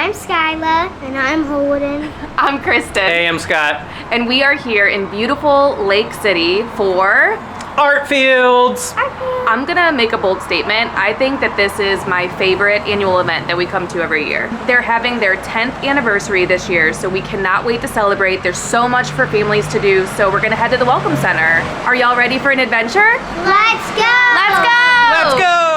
I'm Skyla. And I'm Holden. I'm Kristen. Hey, I'm Scott. And we are here in beautiful Lake City for ArtFields! I'm gonna make a bold statement. I think that this is my favorite annual event that we come to every year. They're having their 10th anniversary this year, so we cannot wait to celebrate. There's so much for families to do, so we're gonna head to the Welcome Center. Are y'all ready for an adventure? Let's go! Let's go! Let's go!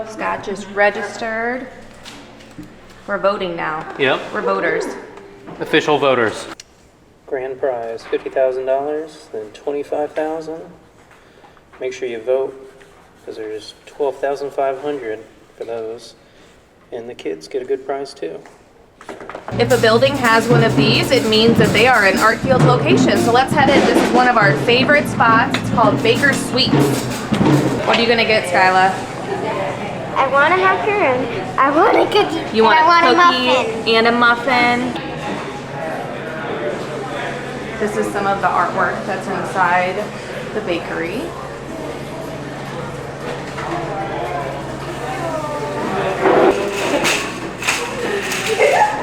Scott just registered. We're voting now. Yep. We're voters. Official voters. Grand prize, $50,000, then $25,000. Make sure you vote, because there's $12,500 for those. And the kids get a good prize too. If a building has one of these, it means that they are an ArtFields location. So let's head in. This is one of our favorite spots. It's called Baker's Sweets. What are you gonna get, Skyla? I want a macaroon. I want a cookie. You want and a I want cookie a muffin. and a muffin. This is some of the artwork that's inside the bakery.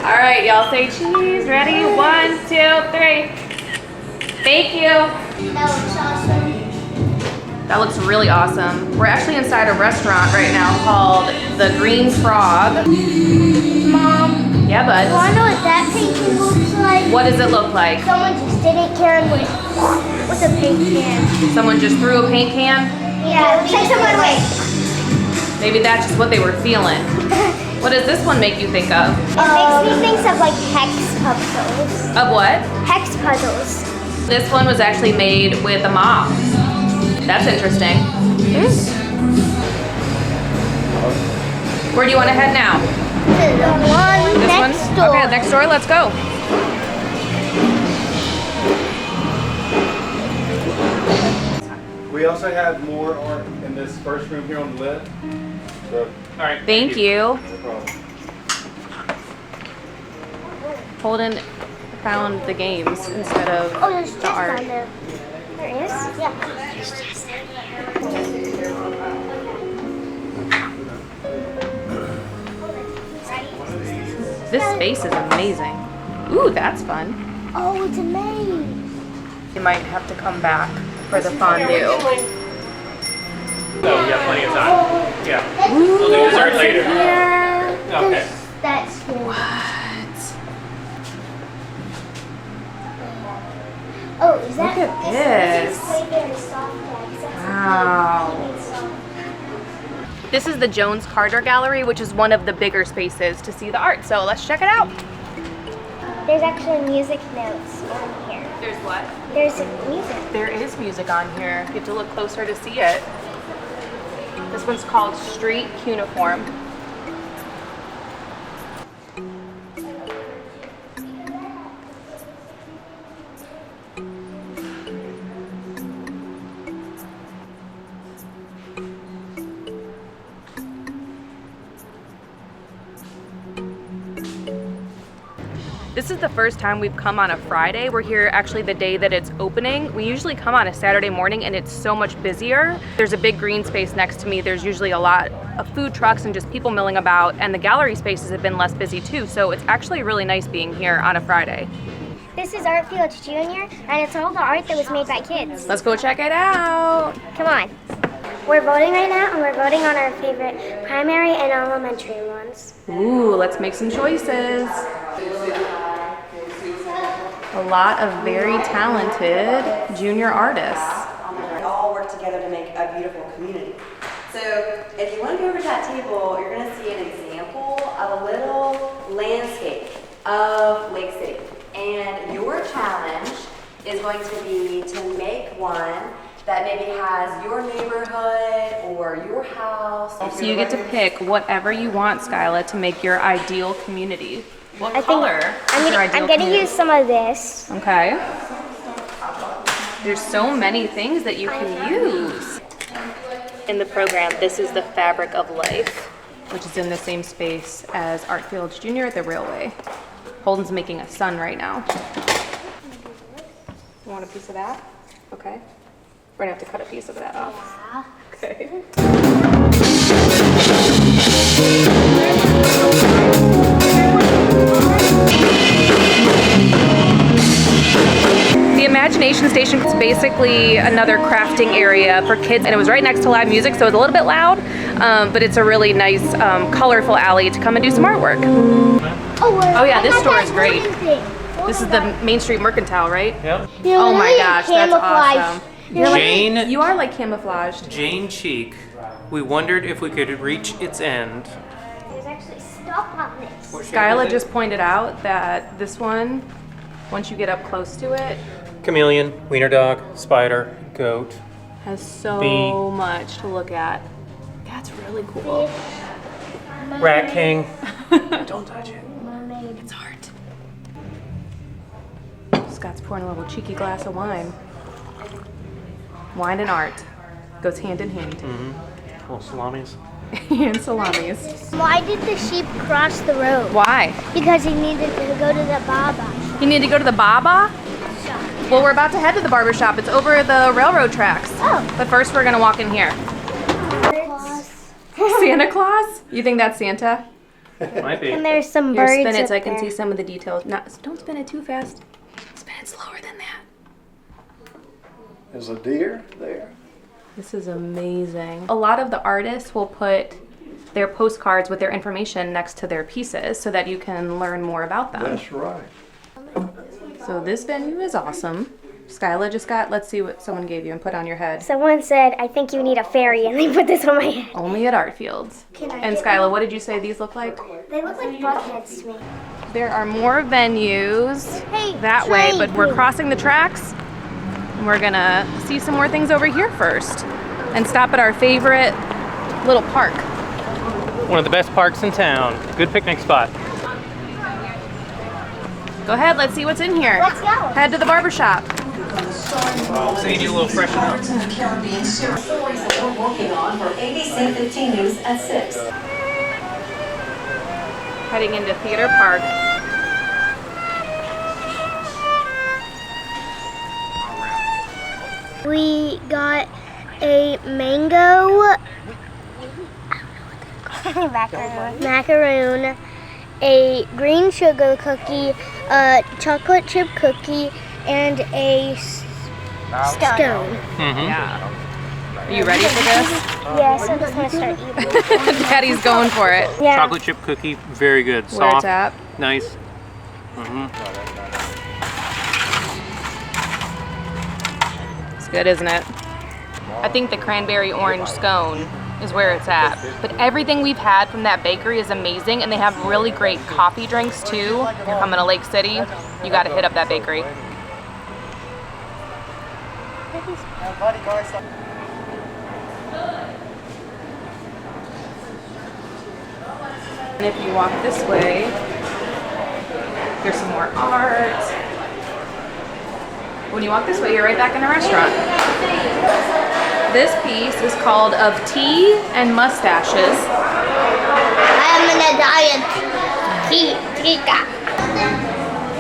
All right, y'all say cheese. Ready? 1, 2, 3. Thank you. That looks awesome. That looks really awesome. We're actually inside a restaurant right now called The Green Frog. Mom, Yeah, bud. you want to know what that painting looks like? What does it look like? Someone just didn't care and went with a paint can. Someone just threw a paint can? Yeah, it looks like someone went. Maybe that's just what they were feeling. What does this one make you think of? It makes me think of like hex puzzles. Of what? Hex puzzles. This one was actually made with a mop. That's interesting. Where do you want to head now? The one This next one? door. Okay, next door, let's go. We also have more art in this first room here on the left. So, All right. Thank you. no problem. Holden found the games instead of Oh, there's the chest art. on there. There is? Yeah. There's chest on This space is amazing. Ooh, that's fun. Oh, it's a maze. You might have to come back for the fondue. Oh, we got plenty of time. Yeah. We'll do dessert later. Yeah. Okay. That's good. What? Oh, is that? Look at This this. is way very soft, Dad. Wow. This is the Jones Carter Gallery, which is one of the bigger spaces to see the art. So let's check it out. There's actually music notes on here. There's what? There's music. There is music on here. You have to look closer to see it. This one's called Street Cuneiform. This is the first time we've come on a Friday. We're here actually the day that it's opening. We usually come on a Saturday morning and it's so much busier. There's a big green space next to me. There's usually a lot of food trucks and just people milling about, and the gallery spaces have been less busy too. So it's actually really nice being here on a Friday. This is ArtFields Junior, and it's all the art that was made by kids. Let's go check it out. Come on. We're voting right now, and we're voting on our favorite primary and elementary ones. Ooh, let's make some choices. A lot of very talented junior artists. They all work together to make a beautiful community. So if you want to go over to that table, you're going to see an example of a little landscape of Lake City. And your challenge is going to be to make one that maybe has your neighborhood or your house. So you get to pick whatever you want, Skyla, to make your ideal community. What color is your ideal I'm gonna community? use some of this. Okay. There's so many things that you can use. In the program, this is the Fabric of Life, which is in the same space as ArtFields Junior at the Railway. Holden's making a sun right now. You want a piece of that? Okay. We're gonna have to cut a piece of that off. Yeah. Okay. The Imagination Station is basically another crafting area for kids, and it was right next to live music, so it's a little bit loud, but it's a really nice, colorful alley to come and do some artwork. Oh yeah, this store is great. This is the Main Street Mercantile, right? Yep. Oh my gosh, that's awesome. Jane, You are like camouflaged. Jane Cheek. We wondered if we could reach its end. There's actually stuff on this. Skyla just pointed out that this one, once you get up close to it, Chameleon, wiener dog, spider, goat. has so Bee. much to look at. That's really cool. Rat King. Don't touch it. Mermaid. It's art. Scott's pouring a little cheeky glass of wine. Wine and art goes hand in hand. Little salamis. And salamis. Why did the sheep cross the road? Why? Because he needed to go to the Baba. You need to go to the Baba? Well, we're about to head to the barber shop. It's over the railroad tracks. Oh. But first we're gonna walk in here. Santa Claus? You think that's Santa? Might be. And there's some Here, birds spin it up so I can there. see some of the details. Don't spin it too fast. Spin it slower than that. There's a deer there. This is amazing. A lot of the artists will put their postcards with their information next to their pieces so that you can learn more about them. That's right. So this venue is awesome. Skyla just got, let's see what someone gave you and put on your head. Someone said, I think you need a fairy, and they put this on my head. Only at ArtFields. Can I And get Skyla, what did you say these look like? They look like bug heads to me. There are more venues Hey, that way, trade but we're me. crossing the tracks. And we're gonna see some more things over here first and stop at our favorite little park. One of the best parks in town. Good picnic spot. Go ahead, let's see what's in here. Let's go. Head to the barber shop. So you need a little freshen up. Stories that we're working on for ABC 15 News at 6. Heading into Theater Park. We got a mango macaroon, a green sugar cookie, a chocolate chip cookie, and a stone. Yeah. Are you ready for this? Yes, I'm just gonna start eating. Daddy's going for it. Yeah. Chocolate chip cookie, very good. Where it's Soft, at. nice. It's good, isn't it? I think the cranberry orange scone is where it's at. But everything we've had from that bakery is amazing, and they have really great coffee drinks too. If you're coming to Lake City, you gotta hit up that bakery. And if you walk this way, there's some more art. When you walk this way, you're right back in a restaurant. This piece is called Of Tea and Mustaches. I am in a diet. Tita.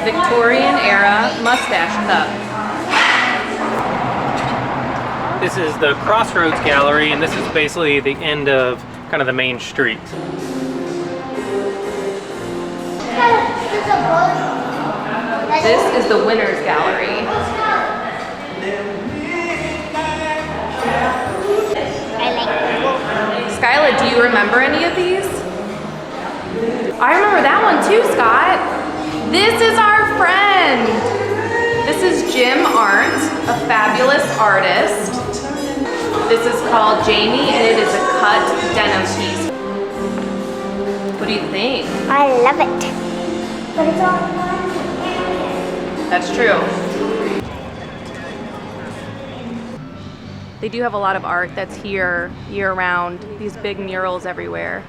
Victorian era mustache cup. This is the Crossroads Gallery, and this is basically the end of kind of the main street. This is the Winners Gallery. I like Skyla, do you remember any of these? I remember that one too, Scott. This is our friend. This is Jim Arndt, a fabulous artist. This is called Jamie, and it is a cut denim piece. What do you think? I love it. But it's all That's true. They do have a lot of art that's here year-round, these big murals everywhere.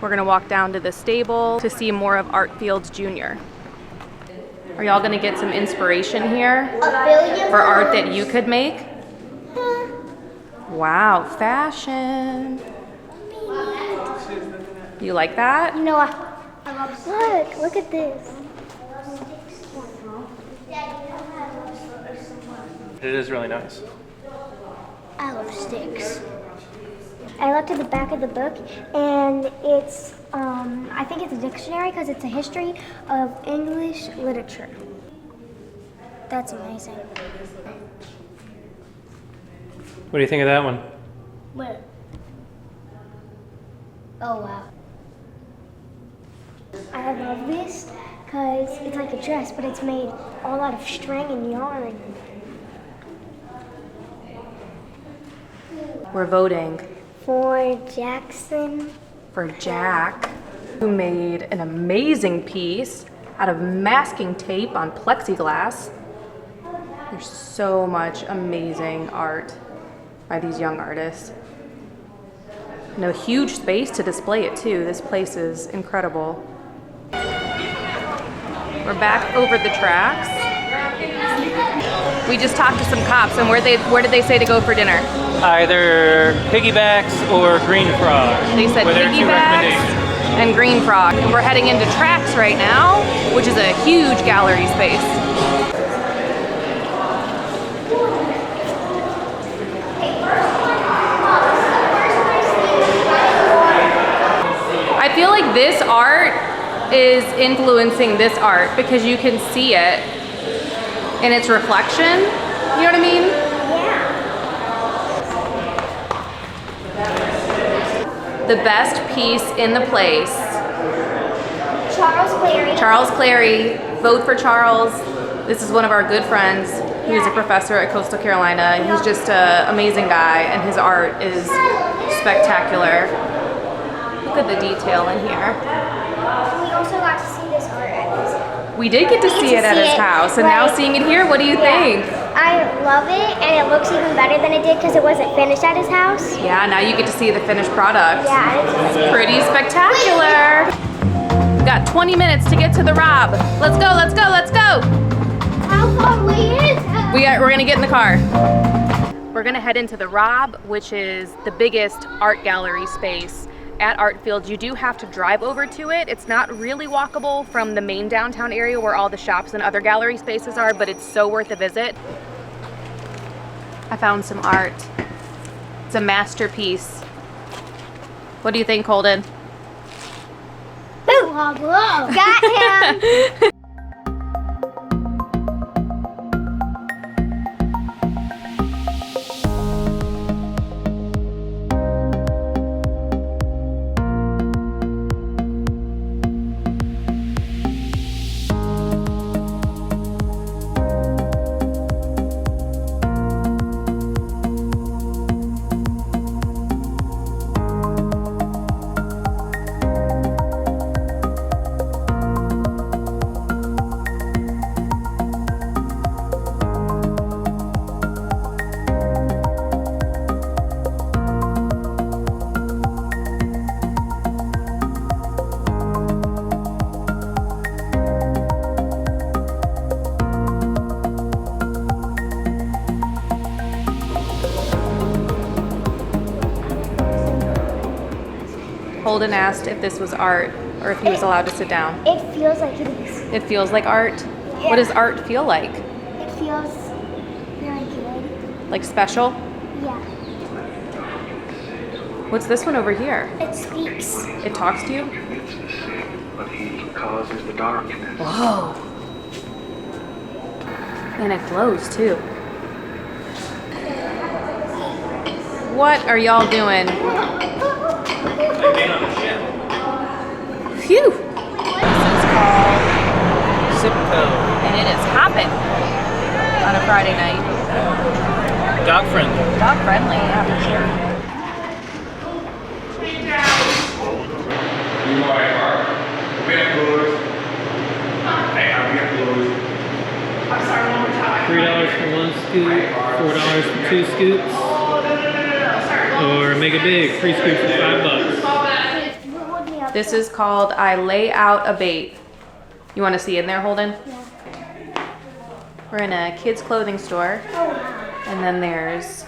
We're gonna walk down to the stable to see more of ArtFields Junior. Are y'all gonna get some inspiration here A billion for art that balloons. you could make? Wow, fashion. You like that? You know what? Look at this. It is really nice. I love sticks. I looked at the back of the book, and it's, I think it's a dictionary because it's a history of English literature. That's amazing. What do you think of that one? What? Oh, wow. I love this because it's like a dress, but it's made all out of string and yarn. We're voting For Jackson. for Jack, who made an amazing piece out of masking tape on plexiglass. There's so much amazing art by these young artists. And a huge space to display it too. This place is incredible. We're back over the tracks. We just talked to some cops, and where did they say to go for dinner? Either piggybacks or green frog. They said were their two piggybacks recommendations. and green frog. And we're heading into tracks right now, which is a huge gallery space. I feel like this art is influencing this art because you can see it in its reflection. You know what I mean? Yeah. The best piece in the place. Charles Clary. Charles Clary, vote for Charles. This is one of our good friends. He's a professor at Coastal Carolina. He's just an amazing guy, and his art is spectacular. Look at the detail in here. We also got to see this art at his house. We did get to see it at his house, and now seeing it here, what do you think? I love it, and it looks even better than it did because it wasn't finished at his house. Yeah, now you get to see the finished product. Yeah, it's Pretty spectacular. We've got 20 minutes to get to the Rob. Let's go, let's go, let's go. How far away is it? We're gonna get in the car. We're gonna head into the Rob, which is the biggest art gallery space at ArtFields. You do have to drive over to it. It's not really walkable from the main downtown area where all the shops and other gallery spaces are, but it's so worth a visit. I found some art. It's a masterpiece. What do you think, Holden? Boom! Got him! Holden asked if this was art or if he was allowed to sit down. It feels like it is. It feels like art. What does art feel like? It feels very good. Like special? Yeah. What's this one over here? It speaks. It talks to you? But he causes the darkness. Whoa. And it glows too. What are y'all doing? Phew. This is called Sipco. and it is hopping on a Friday night. Dog friendly. Dog friendly, yeah, for sure. You know, like, we have clothes. Hey, we have clothes. $3 for one scoop, $4 for two scoops, or make it big, free scoop for $5. This is called I Lay Out a Bait. You want to see in there, Holden? Yeah. We're in a kids clothing store. And then there's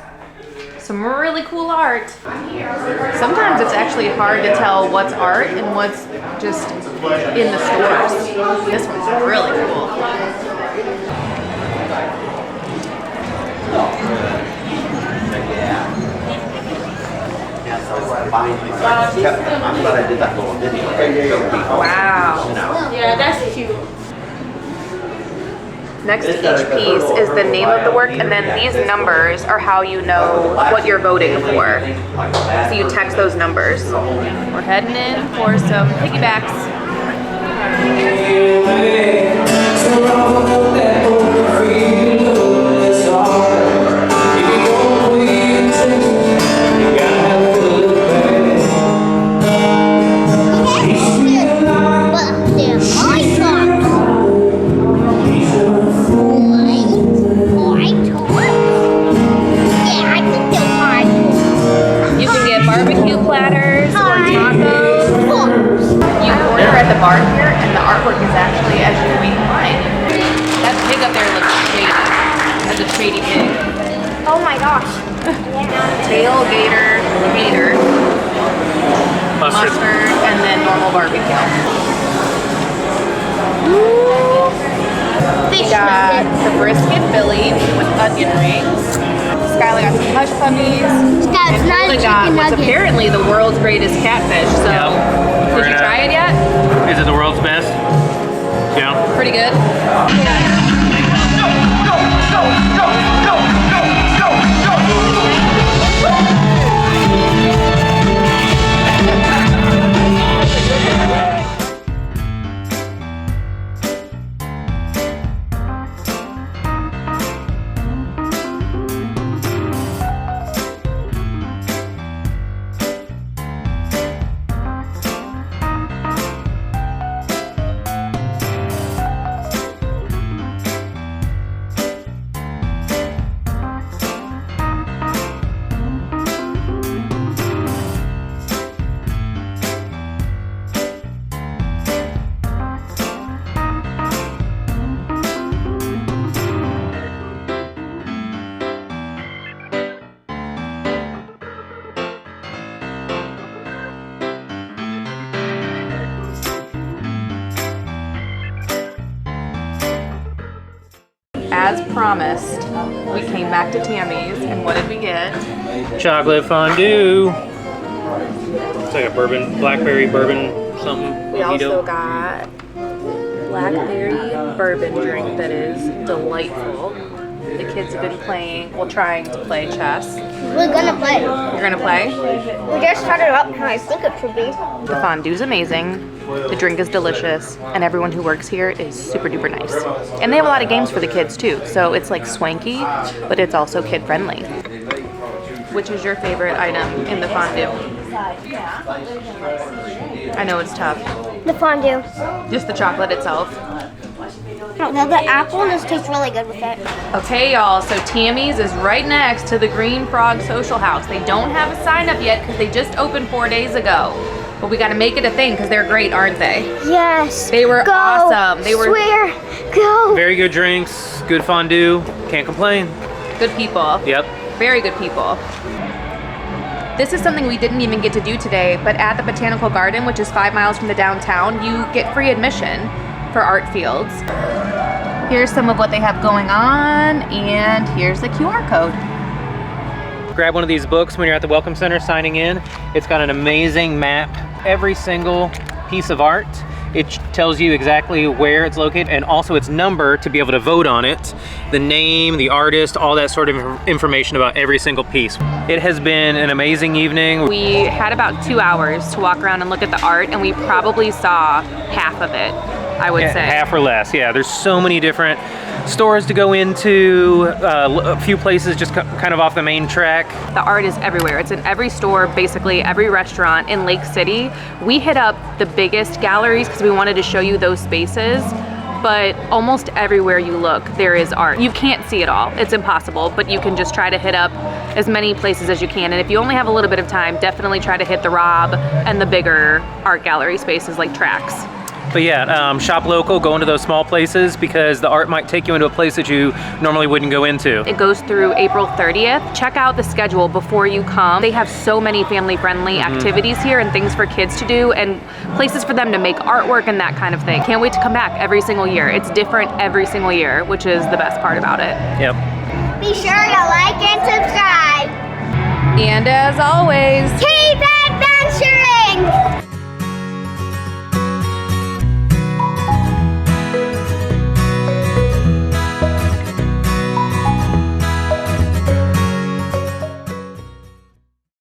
some really cool art. Sometimes it's actually hard to tell what's art and what's just in the stores. This one's really cool. Wow. Yeah, that's cute. Next to each piece is the name of the work, and then these numbers are how you know what you're voting for. So you text those numbers. We're heading in for some piggybacks. At the bar here, and the artwork is actually as you wait in line. That pig up there looks shady. That's a shady pig. Oh my gosh. Tailgater, gator, mustard, and then normal barbecue. We got the brisket Philly with onion rings. Skylar got some hush puppies. Skylar's not a chicken what's nugget. apparently the world's greatest catfish. So, did you try it yet? Is it the world's best? Yeah. Pretty good. As promised, we came back to Tammy's, and what did we get? Chocolate fondue. It's like a bourbon, blackberry bourbon something. We also got blackberry bourbon drink that is delightful. The kids have been playing, well, trying to play chess. We're gonna play. You're gonna play? We just started up how I think it should be. The fondue's amazing, the drink is delicious, and everyone who works here is super duper nice. And they have a lot of games for the kids too, so it's like swanky, but it's also kid friendly. Which is your favorite item in the fondue? I know it's tough. The fondue. Just the chocolate itself. No, the apple just tastes really good with it. Okay, y'all, so Tammy's is right next to the Green Frog Social House. They don't have a sign up yet because they just opened 4 days ago. But we gotta make it a thing because they're great, aren't they? Yes. They were Go. awesome. They were Swear. Go. Very good drinks, good fondue. Can't complain. good people. Yep. Very good people. This is something we didn't even get to do today, but at the Botanical Garden, which is 5 miles from the downtown, you get free admission for ArtFields. Here's some of what they have going on, and here's the QR code. Grab one of these books when you're at the Welcome Center signing in. It's got an amazing map. Every single piece of art, it tells you exactly where it's located and also its number to be able to vote on it. The name, the artist, all that sort of information about every single piece. It has been an amazing evening. We had about 2 hours to walk around and look at the art, and we probably saw half of it, I would say. Half or less, yeah. There's so many different stores to go into, a few places just kind of off the main track. The art is everywhere. It's in every store, basically every restaurant in Lake City. We hit up the biggest galleries because we wanted to show you those spaces, but almost everywhere you look, there is art. You can't see it all, it's impossible, but you can just try to hit up as many places as you can. And if you only have a little bit of time, definitely try to hit the Rob and the bigger art gallery spaces like Trax. But yeah, shop local, go into those small places because the art might take you into a place that you normally wouldn't go into. It goes through April 30th. Check out the schedule before you come. They have so many family-friendly activities here and things for kids to do and places for them to make artwork and that kind of thing. Can't wait to come back every single year. It's different every single year, which is the best part about it. Yep. Be sure to like and subscribe. And as always,